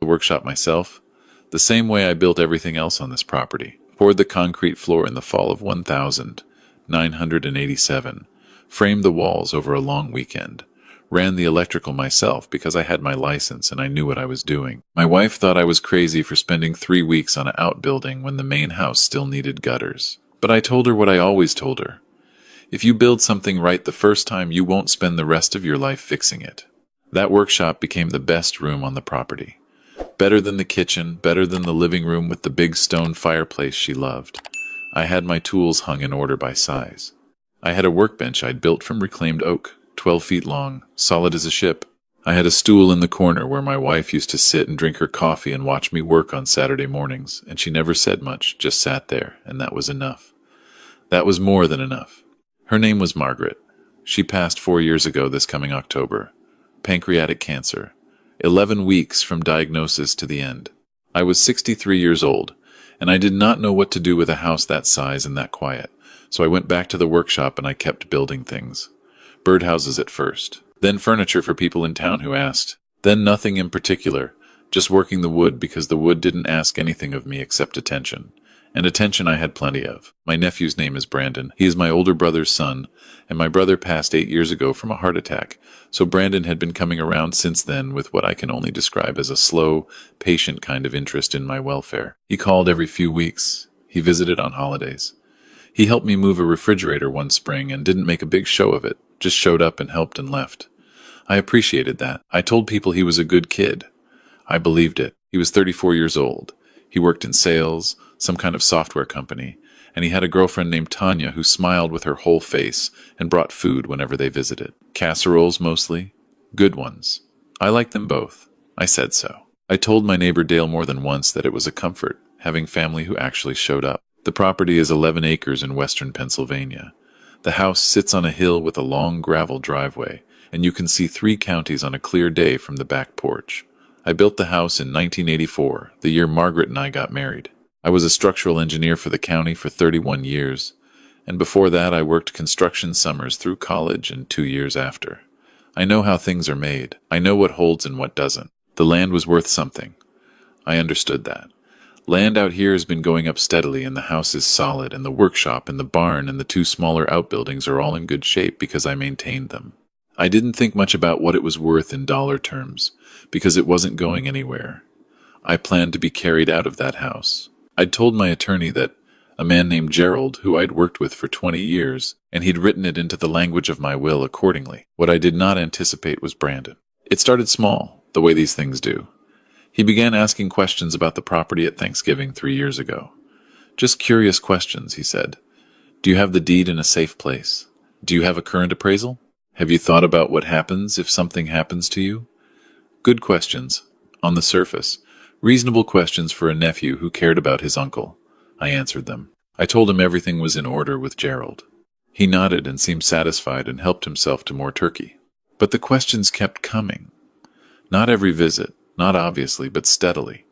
The workshop myself, the same way I built everything else on this property. Poured the concrete floor in the fall of 1987, framed the walls over a long weekend, ran the electrical myself because I had my license and I knew what I was doing. My wife thought I was crazy for spending 3 weeks on an outbuilding when the main house still needed gutters. But I told her what I always told her. If you build something right the first time, you won't spend the rest of your life fixing it. That workshop became the best room on the property. Better than the kitchen, better than the living room with the big stone fireplace she loved. I had my tools hung in order by size. I had a workbench I'd built from reclaimed oak, 12 feet long, solid as a ship. I had a stool in the corner where my wife used to sit and drink her coffee and watch me work on Saturday mornings, and she never said much, just sat there, and that was enough. That was more than enough. Her name was Margaret. She passed 4 years ago this coming October. Pancreatic cancer. 11 weeks from diagnosis to the end. I was 63 years old, and I did not know what to do with a house that size and that quiet, so I went back to the workshop and I kept building things. Birdhouses at first, then furniture for people in town who asked, then nothing in particular, just working the wood because the wood didn't ask anything of me except attention. And attention I had plenty of. My nephew's name is Brandon. He is my older brother's son, and my brother passed 8 years ago from a heart attack, so Brandon had been coming around since then with what I can only describe as a slow, patient kind of interest in my welfare. He called every few weeks. He visited on holidays. He helped me move a refrigerator one spring and didn't make a big show of it, just showed up and helped and left. I appreciated that. I told people he was a good kid. I believed it. He was 34 years old. He worked in sales, some kind of software company, and he had a girlfriend named Tanya who smiled with her whole face and brought food whenever they visited. Casseroles mostly. Good ones. I liked them both. I said so. I told my neighbor Dale more than once that it was a comfort, having family who actually showed up. The property is 11 acres in western Pennsylvania. The house sits on a hill with a long gravel driveway, and you can see 3 counties on a clear day from the back porch. I built the house in 1984, the year Margaret and I got married. I was a structural engineer for the county for 31 years, and before that I worked construction summers through college and 2 years after. I know how things are made. I know what holds and what doesn't. The land was worth something. I understood that. Land out here has been going up steadily, and the house is solid, and the workshop and the barn and the 2 smaller outbuildings are all in good shape because I maintained them. I didn't think much about what it was worth in dollar terms, because it wasn't going anywhere. I planned to be carried out of that house. I'd told my attorney that a man named Gerald, who I'd worked with for 20 years, and he'd written it into the language of my will accordingly. What I did not anticipate was Brandon. It started small, the way these things do. He began asking questions about the property at Thanksgiving 3 years ago. Just curious questions, he said. Do you have the deed in a safe place? Do you have a current appraisal? Have you thought about what happens if something happens to you? Good questions, on the surface. Reasonable questions for a nephew who cared about his uncle. I answered them. I told him everything was in order with Gerald. He nodded and seemed satisfied and helped himself to more turkey. But the questions kept coming. Not every visit, not obviously, but steadily.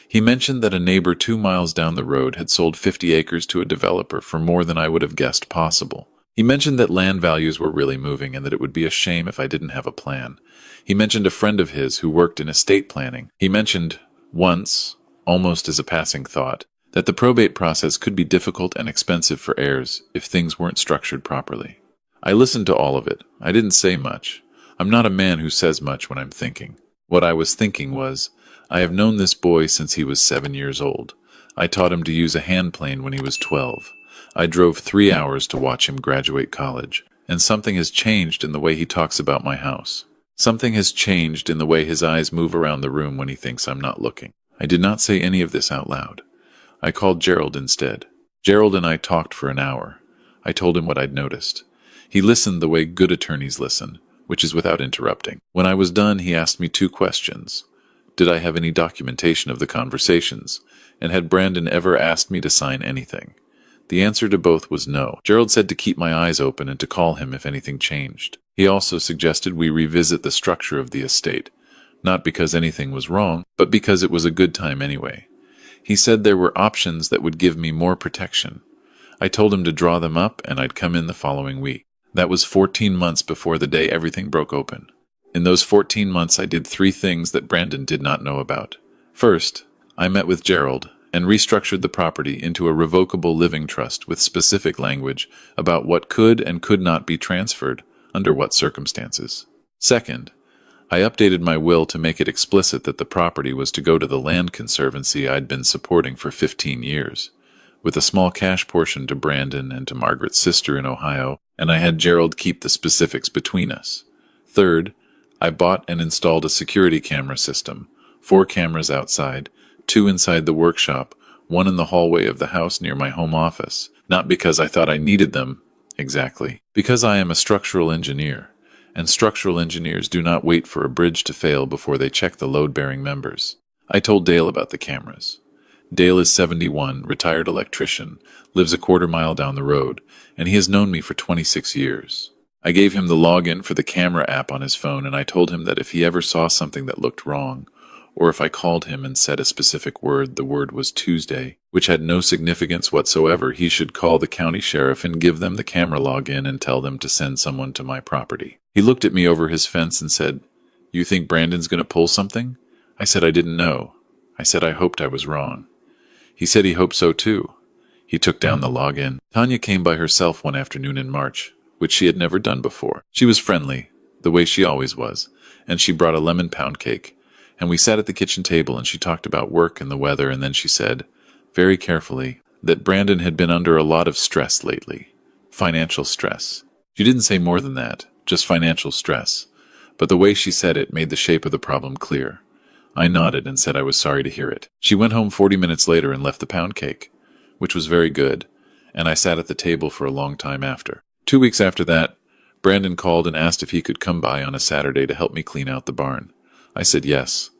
He mentioned that a neighbor 2 miles down the road had sold 50 acres to a developer for more than I would have guessed possible. He mentioned that land values were really moving and that it would be a shame if I didn't have a plan. He mentioned a friend of his who worked in estate planning. He mentioned once, almost as a passing thought, that the probate process could be difficult and expensive for heirs if things weren't structured properly. I listened to all of it. I didn't say much. I'm not a man who says much when I'm thinking. What I was thinking was, I have known this boy since he was 7 years old. I taught him to use a hand plane when he was 12. I drove 3 hours to watch him graduate college, and something has changed in the way he talks about my house. Something has changed in the way his eyes move around the room when he thinks I'm not looking. I did not say any of this out loud. I called Gerald instead. Gerald and I talked for an hour. I told him what I'd noticed. He listened the way good attorneys listen, which is without interrupting. When I was done, he asked me 2 questions. Did I have any documentation of the conversations? And had Brandon ever asked me to sign anything? The answer to both was no. Gerald said to keep my eyes open and to call him if anything changed. He also suggested we revisit the structure of the estate, not because anything was wrong, but because it was a good time anyway. He said there were options that would give me more protection. I told him to draw them up and I'd come in the following week. That was 14 months before the day everything broke open. In those 14 months I did 3 things that Brandon did not know about. First, I met with Gerald and restructured the property into a revocable living trust with specific language about what could and could not be transferred under what circumstances. Second, I updated my will to make it explicit that the property was to go to the land conservancy I'd been supporting for 15 years, with a small cash portion to Brandon and to Margaret's sister in Ohio, and I had Gerald keep the specifics between us. Third, I bought and installed a security camera system, 4 cameras outside, 2 inside the workshop, 1 in the hallway of the house near my home office, not because I thought I needed them, exactly, because I am a structural engineer, and structural engineers do not wait for a bridge to fail before they check the load-bearing members. I told Dale about the cameras. Dale is 71, retired electrician, lives a quarter mile down the road, and he has known me for 26 years. I gave him the login for the camera app on his phone, and I told him that if he ever saw something that looked wrong, or if I called him and said a specific word, the word was Tuesday, which had no significance whatsoever, he should call the county sheriff and give them the camera login and tell them to send someone to my property. He looked at me over his fence and said, "You think Brandon's going to pull something?" I said I didn't know. I said I hoped I was wrong. He said he hoped so too. He took down the login. Tanya came by herself one afternoon in March, which she had never done before. She was friendly, the way she always was, and she brought a lemon pound cake. And we sat at the kitchen table and she talked about work and the weather, and then she said, very carefully, that Brandon had been under a lot of stress lately. Financial stress. She didn't say more than that, just financial stress. But the way she said it made the shape of the problem clear. I nodded and said I was sorry to hear it. She went home 40 minutes later and left the pound cake, which was very good, and I sat at the table for a long time after. 2 weeks after that, Brandon called and asked if he could come by on a Saturday to help me clean out the barn. I said yes.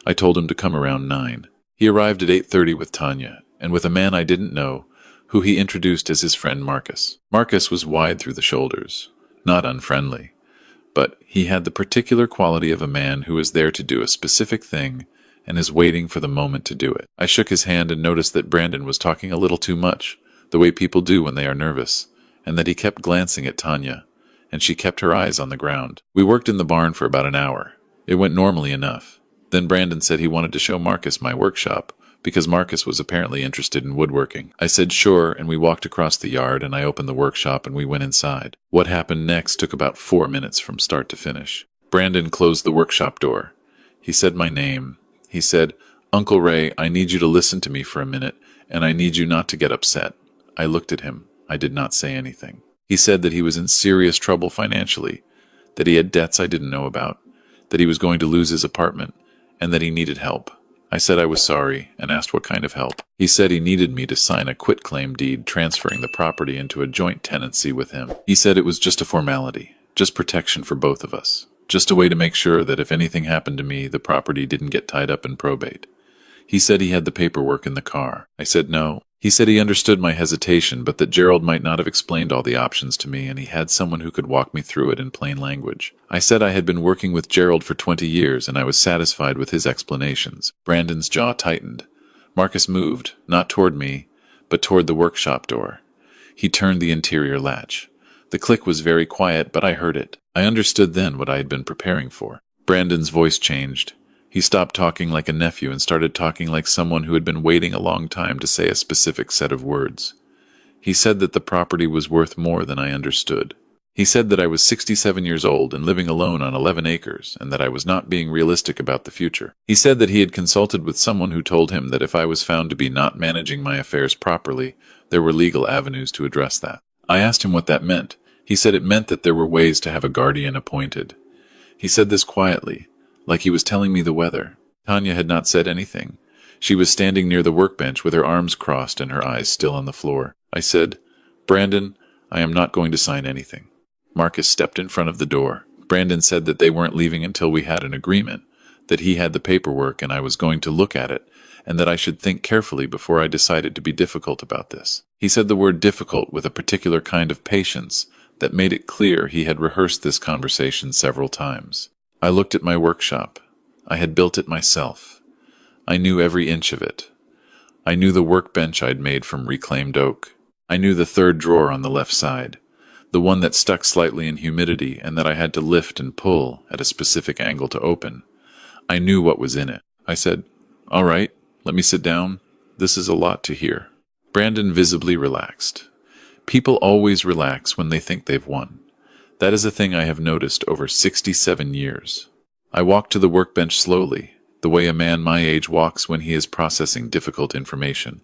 I told him to come around 9. He arrived at 8:30 with Tanya, and with a man I didn't know, who he introduced as his friend Marcus. Marcus was wide through the shoulders, not unfriendly, but he had the particular quality of a man who is there to do a specific thing and is waiting for the moment to do it. I shook his hand and noticed that Brandon was talking a little too much, the way people do when they are nervous, and that he kept glancing at Tanya, and she kept her eyes on the ground. We worked in the barn for about an hour. It went normally enough. Then Brandon said he wanted to show Marcus my workshop, because Marcus was apparently interested in woodworking. I said sure, and we walked across the yard, and I opened the workshop and we went inside. What happened next took about 4 minutes from start to finish. Brandon closed the workshop door. He said my name. He said, "Uncle Ray, I need you to listen to me for a minute, and I need you not to get upset." I looked at him. I did not say anything. He said that he was in serious trouble financially, that he had debts I didn't know about, that he was going to lose his apartment, and that he needed help. I said I was sorry and asked what kind of help. He said he needed me to sign a quitclaim deed transferring the property into a joint tenancy with him. He said it was just a formality, just protection for both of us, just a way to make sure that if anything happened to me, the property didn't get tied up in probate. He said he had the paperwork in the car. I said no. He said he understood my hesitation, but that Gerald might not have explained all the options to me, and he had someone who could walk me through it in plain language. I said I had been working with Gerald for 20 years, and I was satisfied with his explanations. Brandon's jaw tightened. Marcus moved, not toward me, but toward the workshop door. He turned the interior latch. The click was very quiet, but I heard it. I understood then what I had been preparing for. Brandon's voice changed. He stopped talking like a nephew and started talking like someone who had been waiting a long time to say a specific set of words. He said that the property was worth more than I understood. He said that I was 67 years old and living alone on 11 acres, and that I was not being realistic about the future. He said that he had consulted with someone who told him that if I was found to be not managing my affairs properly, there were legal avenues to address that. I asked him what that meant. He said it meant that there were ways to have a guardian appointed. He said this quietly, like he was telling me the weather. Tanya had not said anything. She was standing near the workbench with her arms crossed and her eyes still on the floor. I said, "Brandon, I am not going to sign anything." Marcus stepped in front of the door. Brandon said that they weren't leaving until we had an agreement, that he had the paperwork and I was going to look at it, and that I should think carefully before I decided to be difficult about this. He said the word difficult with a particular kind of patience that made it clear he had rehearsed this conversation several times. I looked at my workshop. I had built it myself. I knew every inch of it. I knew the workbench I'd made from reclaimed oak. I knew the third drawer on the left side, the one that stuck slightly in humidity and that I had to lift and pull at a specific angle to open. I knew what was in it. I said, All right, let me sit down. This is a lot to hear. Brandon visibly relaxed. People always relax when they think they've won. That is a thing I have noticed over 67 years. I walked to the workbench slowly, the way a man my age walks when he is processing difficult information.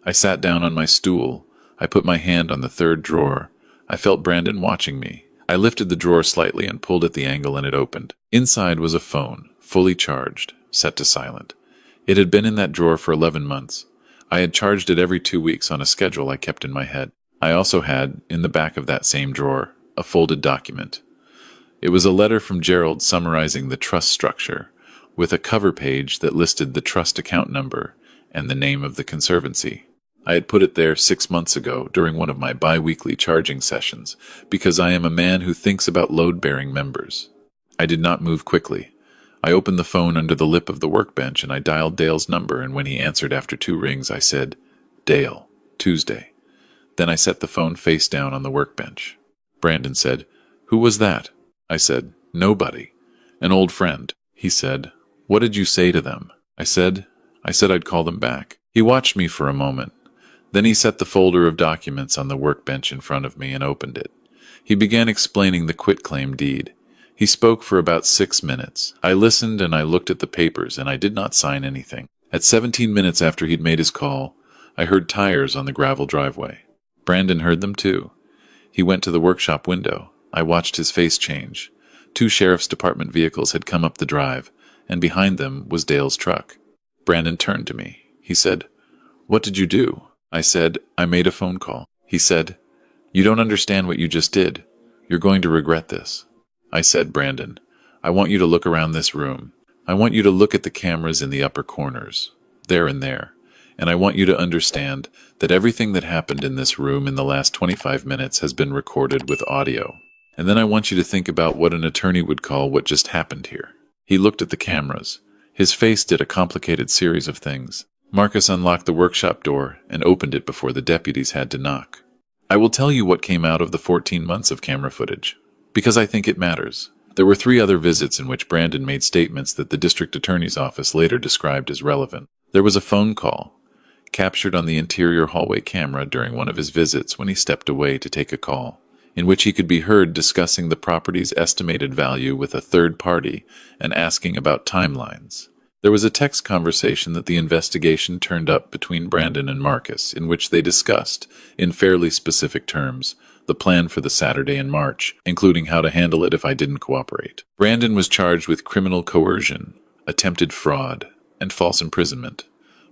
I sat down on my stool. I put my hand on the third drawer. I felt Brandon watching me. I lifted the drawer slightly and pulled at the angle, and it opened. Inside was a phone, fully charged, set to silent. It had been in that drawer for 11 months. I had charged it every 2 weeks on a schedule I kept in my head. I also had, in the back of that same drawer, a folded document. It was a letter from Gerald summarizing the trust structure, with a cover page that listed the trust account number and the name of the conservancy. I had put it there 6 months ago during one of my bi-weekly charging sessions, because I am a man who thinks about load-bearing members. I did not move quickly. I opened the phone under the lip of the workbench and I dialed Dale's number, and when he answered after 2 rings, I said, "Dale, Tuesday." Then I set the phone face down on the workbench. Brandon said, "Who was that?" I said, "Nobody. An old friend." He said, "What did you say to them?" I said I'd call them back. He watched me for a moment. Then he set the folder of documents on the workbench in front of me and opened it. He began explaining the quitclaim deed. He spoke for about 6 minutes. I listened and I looked at the papers, and I did not sign anything. At 17 minutes after he'd made his call, I heard tires on the gravel driveway. Brandon heard them too. He went to the workshop window. I watched his face change. 2 sheriff's department vehicles had come up the drive, and behind them was Dale's truck. Brandon turned to me. He said, "What did you do?" I said, "I made a phone call." He said, "You don't understand what you just did. You're going to regret this." I said, "Brandon, I want you to look around this room. I want you to look at the cameras in the upper corners, there and there. And I want you to understand that everything that happened in this room in the last 25 minutes has been recorded with audio. And then I want you to think about what an attorney would call what just happened here." He looked at the cameras. His face did a complicated series of things. Marcus unlocked the workshop door and opened it before the deputies had to knock. I will tell you what came out of the 14 months of camera footage, because I think it matters. There were 3 other visits in which Brandon made statements that the district attorney's office later described as relevant. There was a phone call, captured on the interior hallway camera during one of his visits when he stepped away to take a call, in which he could be heard discussing the property's estimated value with a third party and asking about timelines. There was a text conversation that the investigation turned up between Brandon and Marcus, in which they discussed, in fairly specific terms, the plan for the Saturday in March, including how to handle it if I didn't cooperate. Brandon was charged with criminal coercion, attempted fraud, and false imprisonment.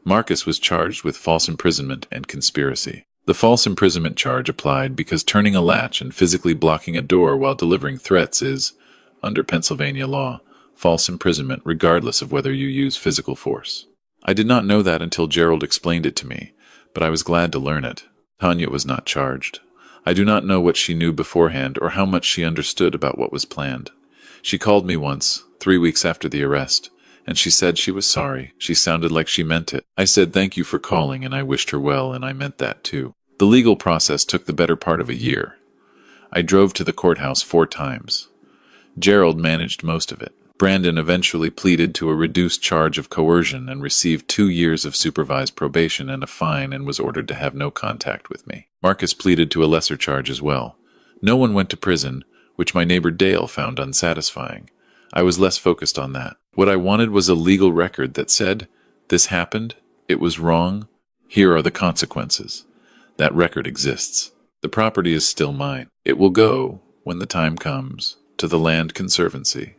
Marcus was charged with false imprisonment and conspiracy. The false imprisonment charge applied because turning a latch and physically blocking a door while delivering threats is, under Pennsylvania law, false imprisonment regardless of whether you use physical force. I did not know that until Gerald explained it to me, but I was glad to learn it. Tanya was not charged. I do not know what she knew beforehand or how much she understood about what was planned. She called me once, 3 weeks after the arrest, and she said she was sorry. She sounded like she meant it. I said thank you for calling, and I wished her well, and I meant that too. The legal process took the better part of a year. I drove to the courthouse 4 times. Gerald managed most of it. Brandon eventually pleaded to a reduced charge of coercion and received 2 years of supervised probation and a fine, and was ordered to have no contact with me. Marcus pleaded to a lesser charge as well. No one went to prison, which my neighbor Dale found unsatisfying. I was less focused on that. What I wanted was a legal record that said, "This happened, it was wrong, here are the consequences." That record exists. The property is still mine. It will go, when the time comes, to the Land Conservancy.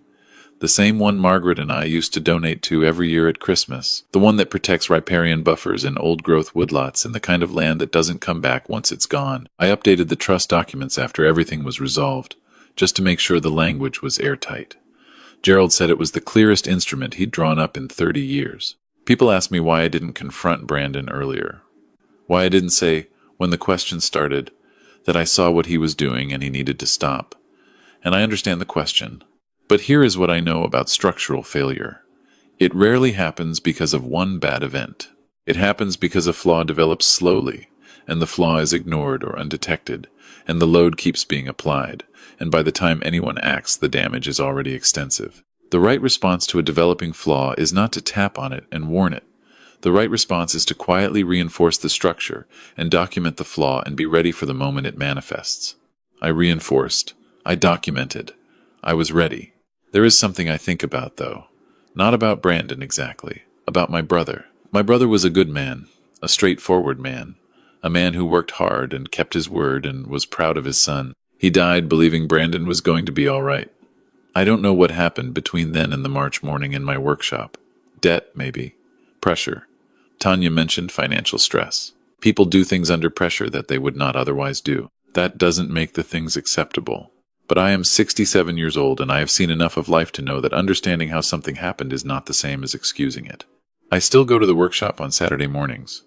The same one Margaret and I used to donate to every year at Christmas. The one that protects riparian buffers and old-growth woodlots and the kind of land that doesn't come back once it's gone. I updated the trust documents after everything was resolved, just to make sure the language was airtight. Gerald said it was the clearest instrument he'd drawn up in 30 years. People ask me why I didn't confront Brandon earlier. Why I didn't say, when the question started, that I saw what he was doing and he needed to stop. And I understand the question. But here is what I know about structural failure. It rarely happens because of one bad event. It happens because a flaw develops slowly, and the flaw is ignored or undetected, and the load keeps being applied, and by the time anyone acts, the damage is already extensive. The right response to a developing flaw is not to tap on it and warn it, The right response is to quietly reinforce the structure and document the flaw and be ready for the moment it manifests. I reinforced. I documented. I was ready. There is something I think about, though. Not about Brandon exactly. About my brother. My brother was a good man. A straightforward man. A man who worked hard and kept his word and was proud of his son. He died believing Brandon was going to be all right. I don't know what happened between then and the March morning in my workshop. Debt, maybe. Pressure. Tanya mentioned financial stress. People do things under pressure that they would not otherwise do. That doesn't make the things acceptable. But I am 67 years old and I have seen enough of life to know that understanding how something happened is not the same as excusing it. I still go to the workshop on Saturday mornings.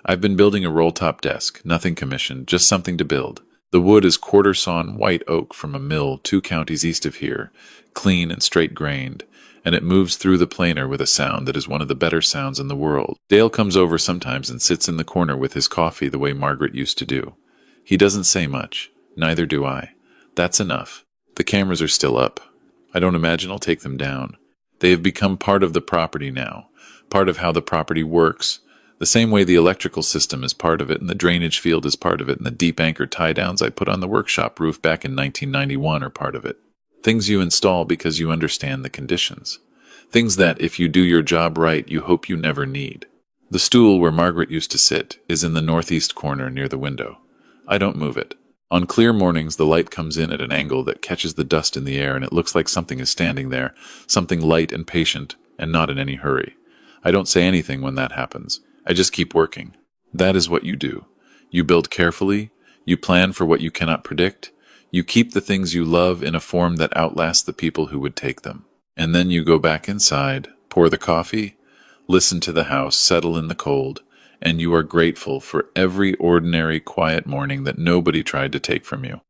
I've been building a roll-top desk, nothing commissioned, just something to build. The wood is quarter-sawn white oak from a mill 2 counties east of here, clean and straight-grained, and it moves through the planer with a sound that is one of the better sounds in the world. Dale comes over sometimes and sits in the corner with his coffee the way Margaret used to do. He doesn't say much, neither do I. That's enough. The cameras are still up. I don't imagine I'll take them down. They have become part of the property now, part of how the property works, the same way the electrical system is part of it and the drainage field is part of it and the deep anchor tie-downs I put on the workshop roof back in 1991 are part of it. Things you install because you understand the conditions. Things that, if you do your job right, you hope you never need. The stool where Margaret used to sit is in the northeast corner near the window. I don't move it. On clear mornings, the light comes in at an angle that catches the dust in the air and it looks like something is standing there, something light and patient and not in any hurry. I don't say anything when that happens. I just keep working. That is what you do. You build carefully. You plan for what you cannot predict. You keep the things you love in a form that outlasts the people who would take them. And then you go back inside, pour the coffee, listen to the house settle in the cold, and you are grateful for every ordinary quiet morning that nobody tried to take from you.